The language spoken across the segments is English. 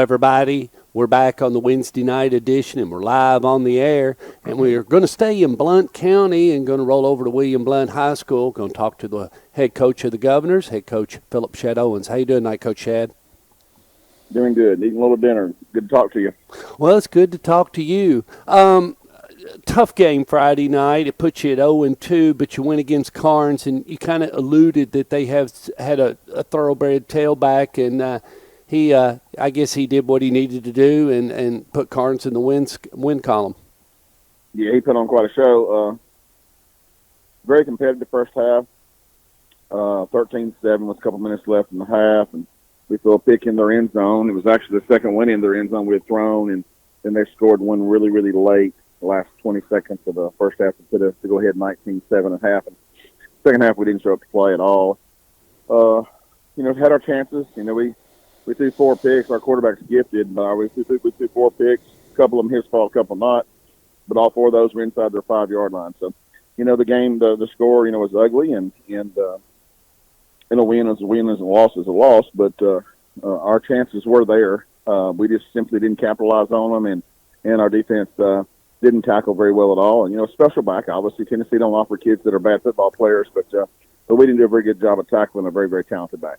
everybody. We're back on the Wednesday night edition, and we're live on the air. And we are going to stay in Blount County and going to roll over to William Blount High School. Going to talk to the head coach of the Governors, head coach Philip Shadowens. How you doing tonight, Coach Shad? Doing good. Eating a little dinner. Good to talk to you. Well, it's good to talk to you. Tough game Friday night. It put you at 0-2, but you went against Carnes, and you kind of alluded that they have had a thoroughbred tailback, and I guess he did what he needed to do and put Carnes in the win column. Yeah, he put on quite a show. Very competitive first half. 13-7 with a couple minutes left in the half, and we threw a pick in their end zone. It was actually the second one in their end zone we had thrown, and then they scored one really, really late, the last 20 seconds of the first half to put us to go ahead 19-7 at half. And second half, we didn't show up to play at all. Had our chances. We threw 4 picks. Our quarterback's gifted. We threw 4 picks. A couple of them his fault, a couple not. But all 4 of those were inside their 5-yard line. So, the game, the score, was ugly, and a win is a win, and a loss is a loss. But our chances were there. We just simply didn't capitalize on them, and our defense didn't tackle very well at all. And, special back, obviously, Tennessee don't offer kids that are bad football players, but we didn't do a very good job of tackling a very, very talented back.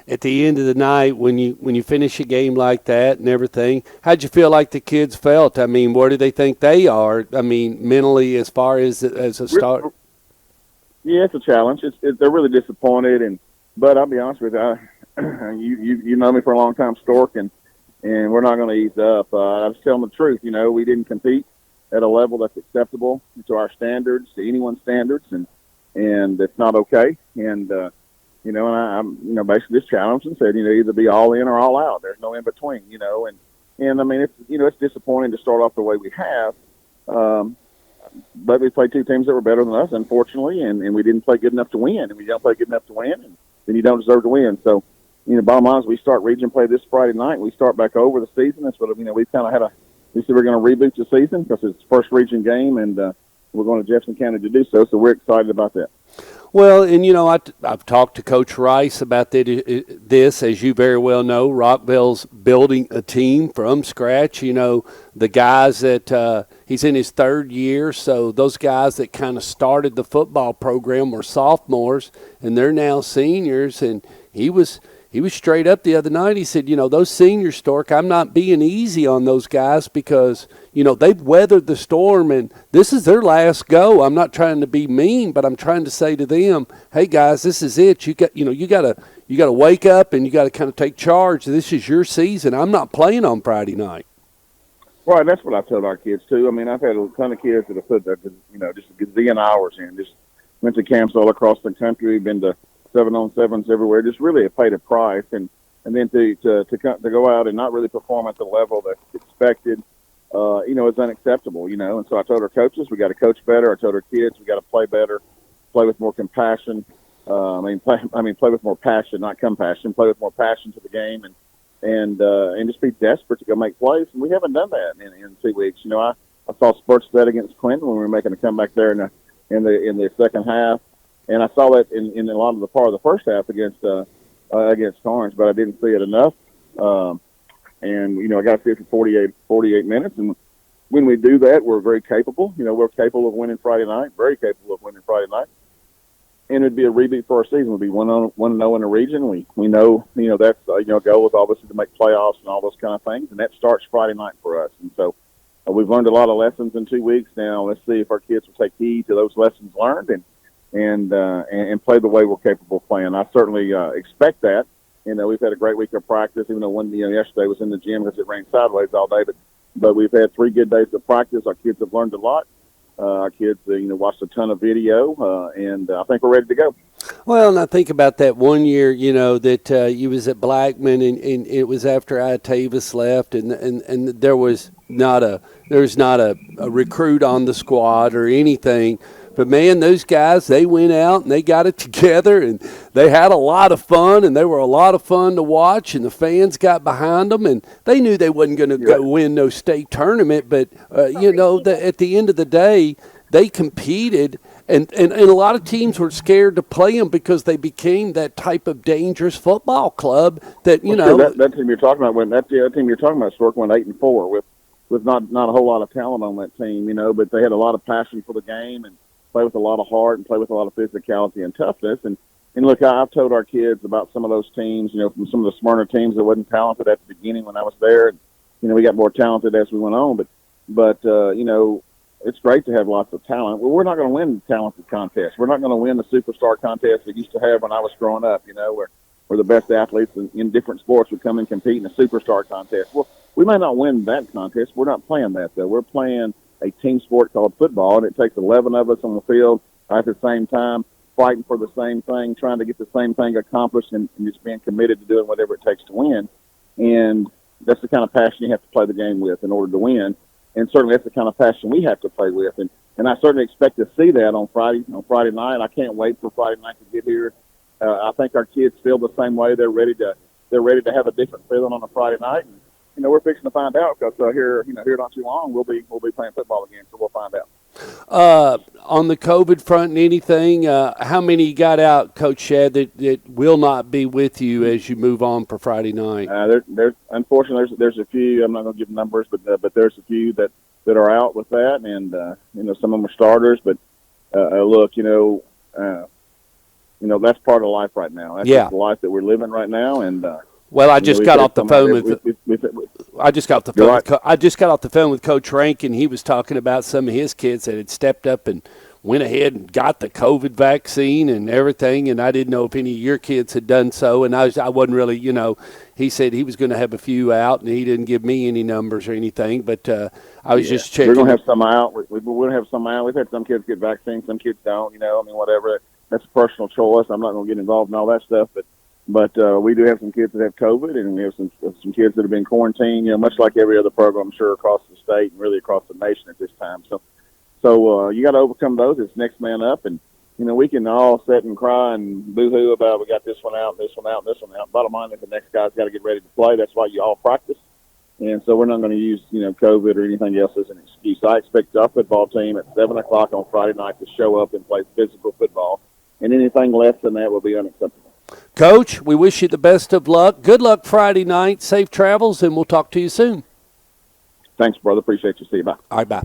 At the end of the night, when you finish a game like that and everything, how'd you feel like the kids felt? I mean, where do they think they are? I mean, mentally, as far as a start. Yeah, it's a challenge. They're really disappointed, but I'll be honest with you, you know me for a long time, Stork, and we're not going to ease up. I was telling the truth. We didn't compete at a level that's acceptable to our standards, to anyone's standards, and it's not okay. And I'm basically just challenged and said, either be all in or all out. There's no in between, and I mean, it's disappointing to start off the way we have. But we played 2 teams that were better than us, unfortunately, and we didn't play good enough to win. And we don't play good enough to win, and then you don't deserve to win. So, bottom line is we start region play this Friday night. We start back over the season. That's what, we've kind of had we said we're going to reboot the season because it's the first region game, and we're going to Jefferson County to do so. So we're excited about that. Well, and, I've talked to Coach Rice about this, as you very well know. Rockville's building a team from scratch. The guys that he's in his 3rd year, so those guys that kind of started the football program were sophomores, and they're now seniors. And he was straight up the other night. He said, those seniors, Stork, I'm not being easy on those guys because, they've weathered the storm and this is their last go. I'm not trying to be mean, but I'm trying to say to them, hey guys, this is it. You got to wake up and you got to kind of take charge. This is your season. I'm not playing on Friday night. Right, that's what I told our kids too. I mean, I've had a ton of kids that have put just a gazillion hours in. Just went to camps all across the country, been to 7-on-7s everywhere. Just really have paid a price, and then to go out and not really perform at the level that's expected, is unacceptable. And so I told our coaches we got to coach better. I told our kids we got to play better, play with more compassion. Play with more passion, not compassion. Play with more passion to the game, and just be desperate to go make plays. And we haven't done that in 2 weeks. I saw spurts of that against Clinton when we were making a comeback there in the second half. And I saw that in a lot of the part of the first half against Carnes, but I didn't see it enough. I got to see it for 48 minutes. And when we do that, we're very capable. We're capable of winning Friday night, very capable of winning Friday night. And it'd be a reboot for our season. We'll be 1-0 in the region. We know, that's, goal is obviously to make playoffs and all those kind of things. And that starts Friday night for us. And so we've learned a lot of lessons in 2 weeks now. Let's see if our kids will take heed to those lessons learned and play the way we're capable of playing. I certainly expect that. We've had a great week of practice, even though yesterday was in the gym because it rained sideways all day. But we've had 3 good days of practice. Our kids have learned a lot. Our kids, watched a ton of video, and I think we're ready to go. Well, and I think about that one year, that you was at Blackman, and it was after Tavis left, and there was not a recruit on the squad or anything. But, man, those guys, they went out and they got it together, and they had a lot of fun, and they were a lot of fun to watch, and the fans got behind them, and they knew they wasn't going to go win no state tournament. But, at the end of the day, they competed, And a lot of teams were scared to play them because they became that type of dangerous football club that, you know. Sure, that team you're talking about, team you're talking about, Stork, went 8-4 with not a whole lot of talent on that team, but they had a lot of passion for the game and play with a lot of heart and play with a lot of physicality and toughness. And look, I've told our kids about some of those teams, from some of the Smyrna teams that wasn't talented at the beginning when I was there. And, we got more talented as we went on. But it's great to have lots of talent. Well, we're not going to win talented contests. We're not going to win the superstar contest we used to have when I was growing up, where the best athletes in different sports would come and compete in a superstar contest. Well, we may not win that contest. We're not playing that, though. We're playing a team sport called football, and it takes 11 of us on the field at the same time, fighting for the same thing, trying to get the same thing accomplished, and just being committed to doing whatever it takes to win. And that's the kind of passion you have to play the game with in order to win. And certainly that's the kind of passion we have to play with. And I certainly expect to see that on Friday night. I can't wait for Friday night to get here. I think our kids feel the same way. They're ready to have a different feeling on a Friday night. And, we're fixing to find out because here not too long we'll be playing football again, so we'll find out. On the COVID front and anything, how many you got out, Coach Shad, that will not be with you as you move on for Friday night? There's unfortunately there's a few. I'm not going to give numbers, but there's a few that are out with that, and some of them are starters. But look, that's part of life right now. That's just the life that we're living right now, and. Well, I just got off the phone with Coach Rank, and he was talking about some of his kids that had stepped up and went ahead and got the COVID vaccine and everything. And I didn't know if any of your kids had done so. And I wasn't really, he said he was going to have a few out, and he didn't give me any numbers or anything. But I was just checking. We're going to have some out. We're going to have some out. We've had some kids get vaccines, some kids don't. Whatever. That's a personal choice. I'm not going to get involved in all that stuff, but we do have some kids that have COVID, and we have some kids that have been quarantined, much like every other program, I'm sure, across the state and really across the nation at this time. So you got to overcome those. It's next man up, and we can all sit and cry and boo-hoo about we got this one out, this one out, this one out. Bottom line is the next guy's got to get ready to play. That's why you all practice, and so we're not going to use COVID or anything else as an excuse. I expect our football team at 7:00 on Friday night to show up and play physical football, and anything less than that will be unacceptable. Coach, we wish you the best of luck. Good luck Friday night. Safe travels, and we'll talk to you soon. Thanks, brother. Appreciate you. See you. Bye. All right, bye.